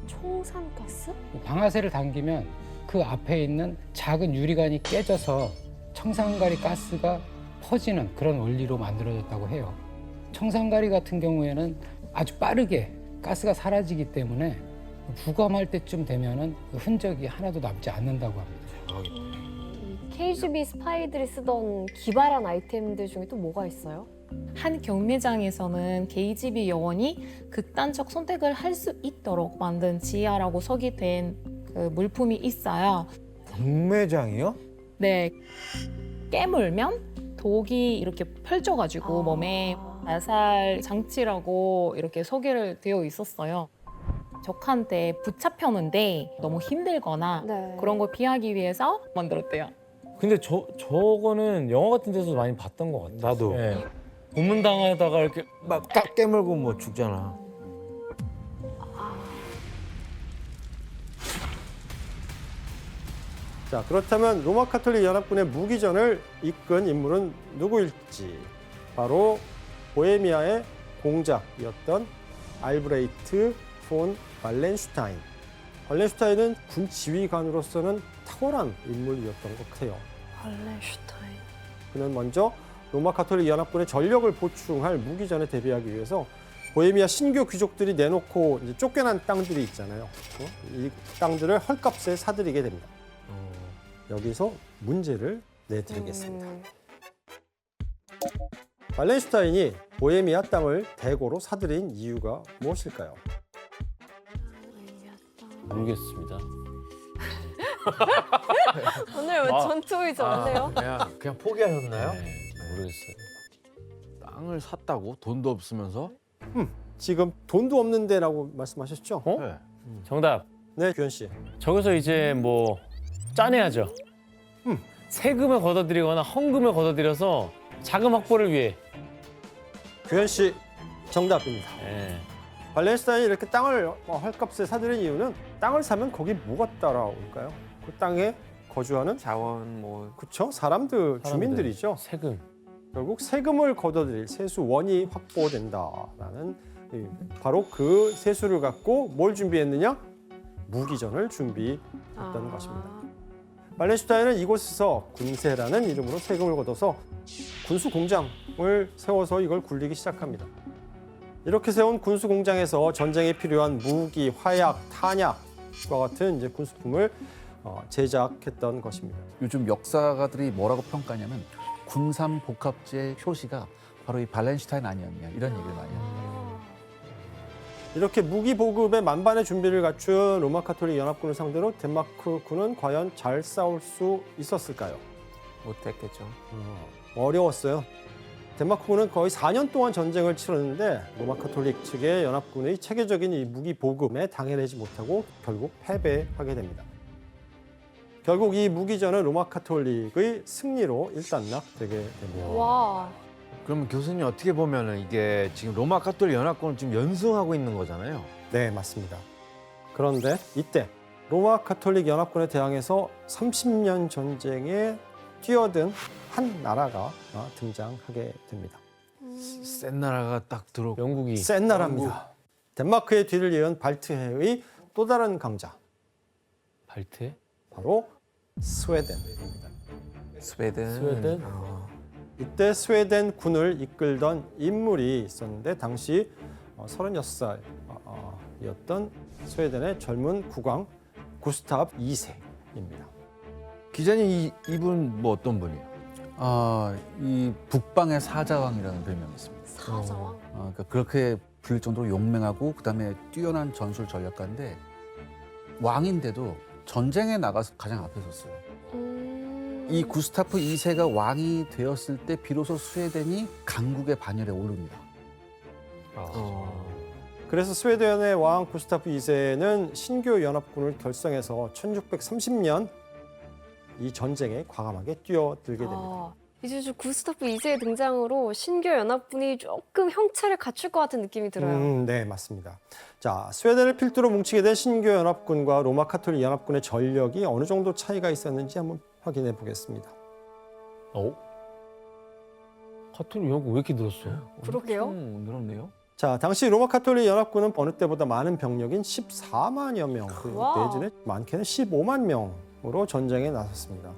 총산가스? 방아쇠를 당기면 그 앞에 있는 작은 유리관이 깨져서 청산가리 가스가 퍼지는 그런 원리로 만들어졌다고 해요. 청산가리 같은 경우에는 아주 빠르게 가스가 사라지기 때문에 부검할 때쯤 되면은 그 흔적이 하나도 남지 않는다고 합니다. KGB 스파이들이 쓰던 기발한 아이템들 중에 또 뭐가 있어요? 한 경매장에서는 KGB 요원이 극단적 선택을 할 수 있도록 만든 지하라고 서기된 그 물품이 있어요. 경매장이요? 네, 깨물면 독이 이렇게 펼쳐가지고 몸에 자살 장치라고 이렇게 소개를 되어 있었어요. 적한테 붙잡혔는데 너무 힘들거나 그런 걸 피하기 위해서 만들었대요. 근데 저거는 영화 같은 데서 많이 봤던 것 같아요. 나도. 예. 고문당하다가 이렇게 막 딱 깨물고 뭐 죽잖아. 자, 그렇다면 로마 카톨릭 연합군의 무기전을 이끈 인물은 누구일지. 바로 보헤미아의 공작이었던 알브레히트 폰 발렌슈타인. 발렌슈타인은 군 지휘관으로서는 탁월한 인물이었던 것 같아요. 발렌슈타인. 그는 먼저 로마 가톨릭 연합군의 전력을 보충할 무기전에 대비하기 위해서 보헤미아 신교 귀족들이 내놓고 이제 쫓겨난 땅들이 있잖아요. 이 땅들을 헐값에 사들이게 됩니다. 여기서 문제를 내드리겠습니다. 발렌슈타인이 보헤미아 땅을 대거로 사들인 이유가 무엇일까요? 모르겠습니다. 오늘 왜 전투 의자 왔네요? 그냥 포기하셨나요? 모르겠어요. 땅을 샀다고? 돈도 없으면서? 지금 돈도 없는데라고 말씀하셨죠? 네. 정답. 네, 규현 씨. 저기서 이제 뭐 짜내야죠. 세금을 걷어들이거나 헌금을 걷어들여서 자금 확보를 위해. 규현 씨 정답입니다. 예. 발렌슈타인이 이렇게 땅을 헐값에 사들인 이유는 땅을 사면 거기 뭐가 따라올까요? 그 땅에 거주하는 자원 뭐 그쵸? 사람들, 주민들이죠. 세금. 결국 세금을 걷어들일 세수원이 확보된다라는 바로 그 세수를 갖고 뭘 준비했느냐? 무기전을 준비했던 것입니다. 발렌슈타인은 이곳에서 군세라는 이름으로 세금을 걷어서 군수 공장을 세워서 이걸 굴리기 시작합니다. 이렇게 세운 군수 공장에서 전쟁에 필요한 무기, 화약, 탄약과 같은 이제 군수품을 제작했던 것입니다. 요즘 역사가들이 뭐라고 평가하냐면 군산 복합제 효시가 바로 이 발렌슈타인 아니었냐 이런 얘기를 많이 합니다. 이렇게 무기 보급에 만반의 준비를 갖춘 로마 가톨릭 연합군을 상대로 덴마크군은 과연 잘 싸울 수 있었을까요? 못했겠죠. 어려웠어요. 덴마크군은 거의 4년 동안 전쟁을 치렀는데 로마 가톨릭 측의 연합군의 체계적인 이 무기 보급에 당해내지 못하고 결국 패배하게 됩니다. 결국 이 무기전은 로마 가톨릭의 승리로 일단락되게 됩니다. 와. 그러면 교수님 어떻게 보면은 이게 지금 로마 가톨릭 연합군을 지금 연승하고 있는 거잖아요. 네, 맞습니다. 그런데 이때 로마 가톨릭 연합군에 대항해서 30년 전쟁에 뛰어든 한 나라가 등장하게 됩니다. 센 나라가 딱 들어오고 영국이. 센 나라입니다. 덴마크의 뒤를 이은 발트해의 또 다른 강자. 발트해? 바로 스웨덴입니다. 스웨덴. 이때 스웨덴 군을 이끌던 인물이 있었는데 당시 36살이었던 스웨덴의 젊은 국왕 구스타브 2세입니다. 기자님 이분 뭐 어떤 분이에요? 이 북방의 사자왕이라는 별명이 있습니다. 사자왕? 그러니까 그렇게 불릴 정도로 용맹하고 그다음에 뛰어난 전술 전략가인데 왕인데도 전쟁에 나가서 가장 앞에 섰어요. 이 구스타프 2세가 왕이 되었을 때 비로소 스웨덴이 강국의 반열에 오릅니다. 그래서 스웨덴의 왕 구스타프 2세는 신교 연합군을 결성해서 1630년 이 전쟁에 과감하게 뛰어들게 됩니다. 이제 좀 구스타프 2세의 등장으로 신교 연합군이 조금 형체를 갖출 것 같은 느낌이 들어요. 네, 맞습니다. 자, 스웨덴을 필두로 뭉치게 된 신교 연합군과 로마 가톨릭 연합군의 전력이 어느 정도 차이가 있었는지 한번 확인해 보겠습니다. 가톨릭 연합군 왜 이렇게 늘었어? 그러게요. 늘었네요. 자, 당시 로마 가톨릭 연합군은 어느 때보다 많은 병력인 14만여 명, 내지는 많게는 15만 명으로 전쟁에 나섰습니다.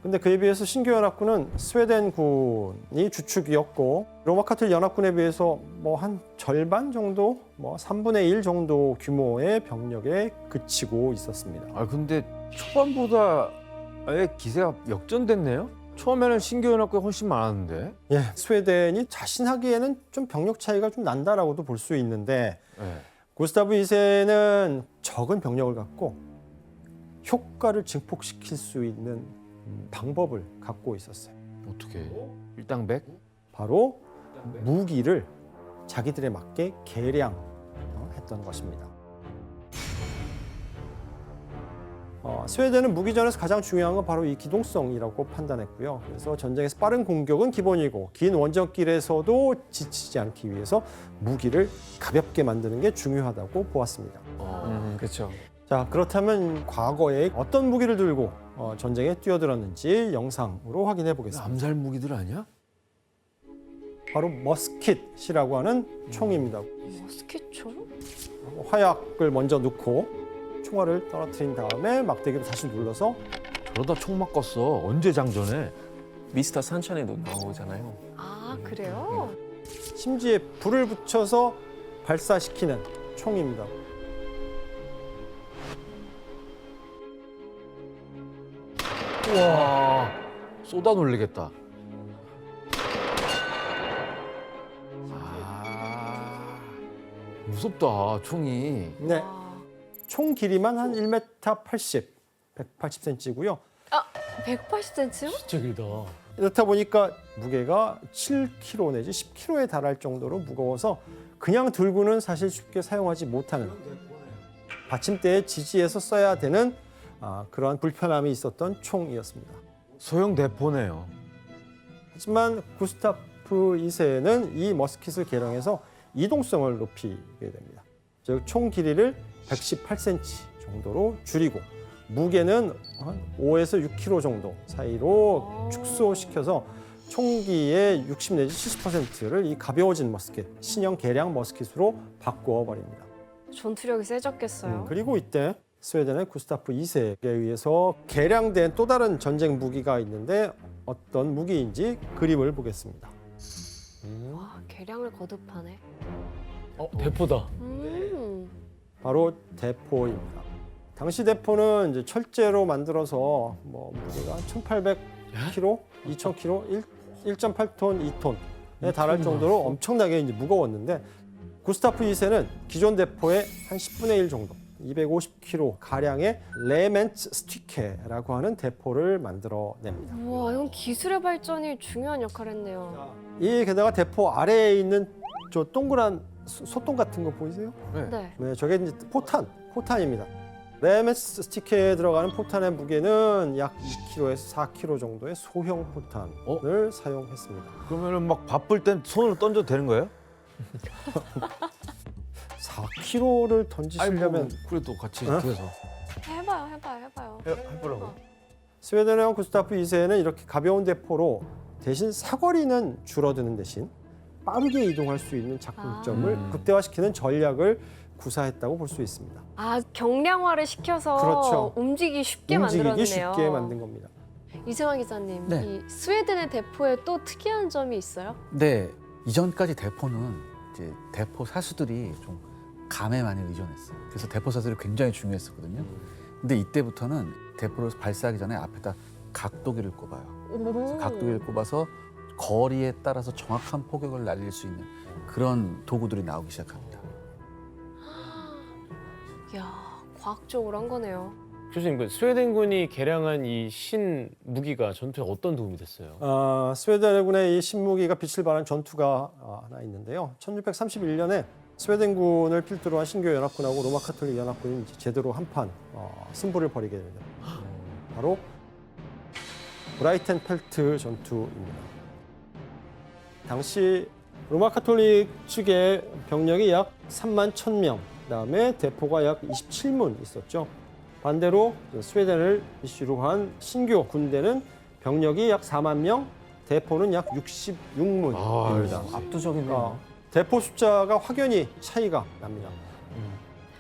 근데 그에 비해서 신교 연합군은 스웨덴군이 주축이었고 로마 가톨릭 연합군에 비해서 뭐 한 절반 정도, 뭐 3분의 1 정도 규모의 병력에 그치고 있었습니다. 근데 초반보다 아예 기세가 역전됐네요. 처음에는 신교 연합군이 훨씬 많았는데. 예, 스웨덴이 자신하기에는 좀 병력 차이가 좀 난다라고도 볼 수 있는데 구스타브 2세는 적은 병력을 갖고 효과를 증폭시킬 수 있는 방법을 갖고 있었어요. 어떻게? 일당백? 바로 무기를 자기들에 맞게 개량했던 것입니다. 스웨덴은 무기전에서 가장 중요한 건 바로 이 기동성이라고 판단했고요. 그래서 전쟁에서 빠른 공격은 기본이고 긴 원정길에서도 지치지 않기 위해서 무기를 가볍게 만드는 게 중요하다고 보았습니다. 그렇죠. 자, 그렇다면 과거에 어떤 무기를 들고 전쟁에 뛰어들었는지 영상으로 확인해 보겠습니다. 암살 무기들 아니야? 바로 머스킷이라고 하는 총입니다. 머스킷 총? 화약을 먼저 넣고 총알을 떨어뜨린 다음에 막대기로 다시 눌러서 저러다 총 맞겠어. 언제 장전해? 미스터 산샤인에도 나오잖아요. 아, 그래요? 심지에 불을 붙여서 발사시키는 총입니다. 우와, 쏟아 놀리겠다. 무섭다, 총이. 네. 총 길이만 한 1m 80, 180cm고요. 아, 180cm요? 진짜 길다. 이렇다 보니까 무게가 7kg 내지 10kg에 달할 정도로 무거워서 그냥 들고는 사실 쉽게 사용하지 못하는, 받침대에 지지해서 써야 되는 그러한 불편함이 있었던 총이었습니다. 소형 대포네요. 하지만 구스타프 2세는 이 머스킷을 개량해서 이동성을 높이게 됩니다. 즉, 총 길이를 118cm 정도로 줄이고 무게는 한 5에서 6kg 정도 사이로 축소시켜서 총기의 60 내지 70%를 이 가벼워진 머스킷, 신형 개량 머스킷으로 바꾸어 버립니다. 전투력이 세졌겠어요. 그리고 이때 스웨덴의 구스타프 2세에 의해서 개량된 또 다른 전쟁 무기가 있는데 어떤 무기인지 그림을 보겠습니다. 와, 개량을 거듭하네. 대포다. 바로 대포입니다. 당시 대포는 이제 철제로 만들어서 무게가 1,800kg, 2,000kg, 1.8톤, 2톤에 달할 정도로 엄청나게 이제 무거웠는데 구스타프 2세는 기존 대포의 한 10분의 1 정도, 250kg 가량의 레멘츠 스티케라고 하는 대포를 만들어냅니다. 우와, 이건 기술의 발전이 중요한 역할을 했네요. 이 게다가 대포 아래에 있는 저 동그란 소똥 같은 거 보이세요? 네. 저게 이제 포탄입니다. 레멘츠 스티케에 들어가는 포탄의 무게는 약 2kg에서 4kg 정도의 소형 포탄을 사용했습니다. 그러면은 막 바쁠 땐 손으로 던져도 되는 거예요? 4kg를 던지시려면 그래도 같이 어? 뒤에서 해봐요. 해보라고. 스웨덴의 구스타프 2세는 이렇게 가벼운 대포로 대신 사거리는 줄어드는 대신 빠르게 이동할 수 있는 작동점을 극대화시키는 전략을 구사했다고 볼 수 있습니다. 아, 경량화를 시켜서 그렇죠. 움직이기 쉽게 움직이기 만들었네요. 쉽게 만든 겁니다. 이승환 기자님, 네. 이 스웨덴의 대포에 또 특이한 점이 있어요? 네, 이전까지 대포는 이제 대포 사수들이 좀 감에 많이 의존했어요. 그래서 대포 사수들이 굉장히 중요했었거든요. 근데 이때부터는 대포를 발사하기 전에 앞에다 각도기를 꼽아요. 그래서 각도기를 꼽아서 거리에 따라서 정확한 포격을 날릴 수 있는 그런 도구들이 나오기 시작합니다. 이야, 과학적으로 한 거네요. 교수님, 그 스웨덴군이 개량한 이 신 무기가 전투에 어떤 도움이 됐어요? 스웨덴군의 이 신무기가 빛을 발한 전투가 하나 있는데요. 1631년에 스웨덴군을 필두로 한 신교 연합군하고 로마 카톨릭 연합군이 이제 제대로 한판 승부를 벌이게 됩니다. 바로 브라이텐펠트 전투입니다. 당시 로마 카톨릭 측의 병력이 약 3만 1,000명, 그다음에 대포가 약 27문 있었죠. 반대로 스웨덴을 이슈로 한 신교 군대는 병력이 약 4만 명, 대포는 약 66문입니다. 압도적이네요. 대포 숫자가 확연히 차이가 납니다.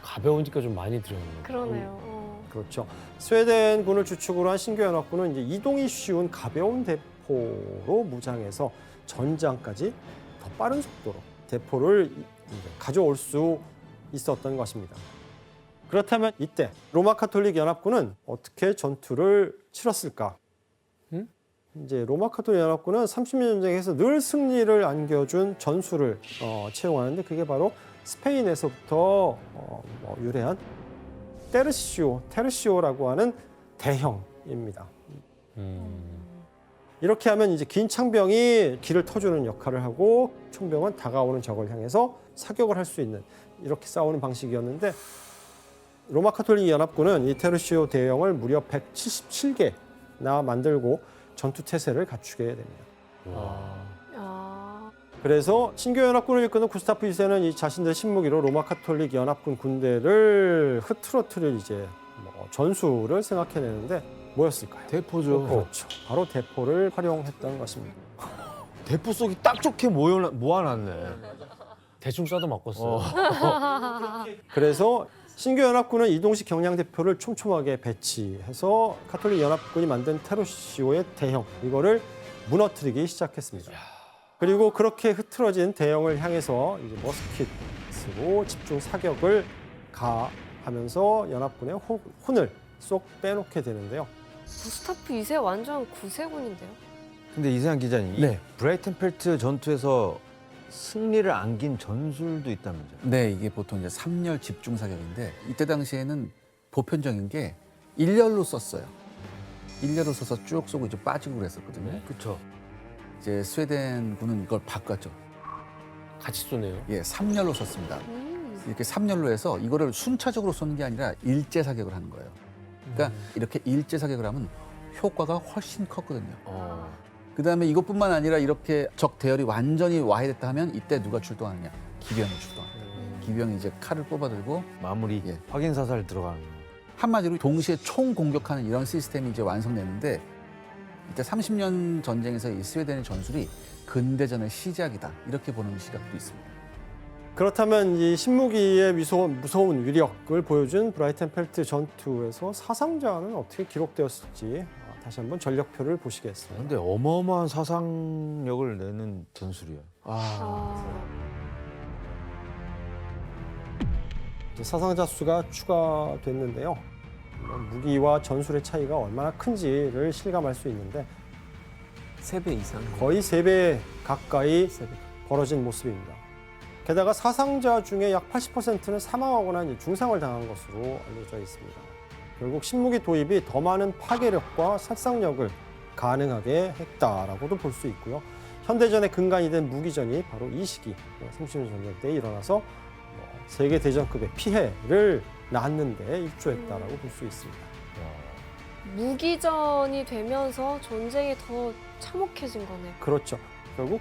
가벼우니까 좀 많이 들어오네요. 그러네요. 그렇죠. 스웨덴군을 주축으로 한 신교 연합군은 이제 이동이 쉬운 가벼운 대포로 무장해서 전장까지 더 빠른 속도로 대포를 이제 가져올 수 있었던 것입니다. 그렇다면 이때 로마 카톨릭 연합군은 어떻게 전투를 치렀을까? 이제 로마 카톨릭 연합군은 30년 전쟁에서 늘 승리를 안겨준 전술을 채용하는데 그게 바로 스페인에서부터 유래한 테르시오라고 하는 대형입니다. 이렇게 하면 이제 긴 창병이 길을 터주는 역할을 하고 총병은 다가오는 적을 향해서 사격을 할 수 있는 이렇게 싸우는 방식이었는데 로마 카톨릭 연합군은 이 테르시오 대형을 무려 177개나 만들고 전투 태세를 갖추게 됩니다. 그래서 신교 연합군을 이끄는 구스타프 2세는 이 자신들 신무기로 로마 카톨릭 연합군 군대를 흐트러트릴 이제 전술을 생각해내는데 뭐였을까요? 대포죠. 그렇죠. 바로 대포를 활용했던 것입니다. 대포 속이 딱 좋게 모아놨네. 대충 쏴도 맞겠어요. 그래서 신규 연합군은 이동식 경량대표를 촘촘하게 배치해서 가톨릭 연합군이 만든 테러쇼의 대형 이거를 무너뜨리기 시작했습니다. 그리고 그렇게 흐트러진 대형을 향해서 이제 머스킷으로 집중 사격을 가하면서 연합군의 혼을 쏙 빼놓게 되는데요. 구스타프 2세 완전 구세군인데요. 근데 이세영 기자님, 이 브라이텐펠트 전투에서 승리를 안긴 전술도 있다면서요? 네, 이게 보통 이제 3열 집중 사격인데 이때 당시에는 보편적인 게 1열로 썼어요. 1열로 써서 쭉 쏘고 이제 빠지고 그랬었거든요. 그렇죠. 이제 스웨덴군은 이걸 바꿨죠. 같이 쏘네요. 예, 3열로 썼습니다. 이렇게 3열로 해서 이거를 순차적으로 쏘는 게 아니라 일제 사격을 하는 거예요. 그러니까 이렇게 일제 사격을 하면 효과가 훨씬 컸거든요. 그다음에 이것뿐만 아니라 이렇게 적 대열이 완전히 와해됐다 하면 이때 누가 출동하느냐? 기병이 출동합니다. 기병이 이제 칼을 뽑아들고 마무리 확인 사살 들어가는 거. 한마디로 동시에 총 공격하는 이런 시스템이 이제 완성됐는데 이때 30년 전쟁에서 이 스웨덴의 전술이 근대전의 시작이다 이렇게 보는 시각도 있습니다. 그렇다면 이 신무기의 무서운 위력을 보여준 브라이텐펠트 전투에서 사상자는 어떻게 기록되었을지 다시 한번 전력표를 보시겠습니다. 근데 어마어마한 사상력을 내는 전술이에요. 사상자 수가 추가됐는데요. 무기와 전술의 차이가 얼마나 큰지를 실감할 수 있는데 3배 이상. 거의 3배 가까이 벌어진 모습입니다. 게다가 사상자 중에 약 80%는 사망하거나 중상을 당한 것으로 알려져 있습니다. 결국 신무기 도입이 더 많은 파괴력과 살상력을 가능하게 했다라고도 볼 수 있고요. 현대전의 근간이 된 무기전이 바로 이 시기 30년 전쟁 때 일어나서 세계 대전급의 피해를 낳는데 일조했다라고 볼 수 있습니다. 무기전이 되면서 전쟁이 더 참혹해진 거네요. 그렇죠. 결국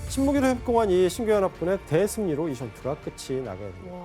신무기로 협공한 이 신규연합군의 대승리로 이 전투가 끝이 나게 됩니다.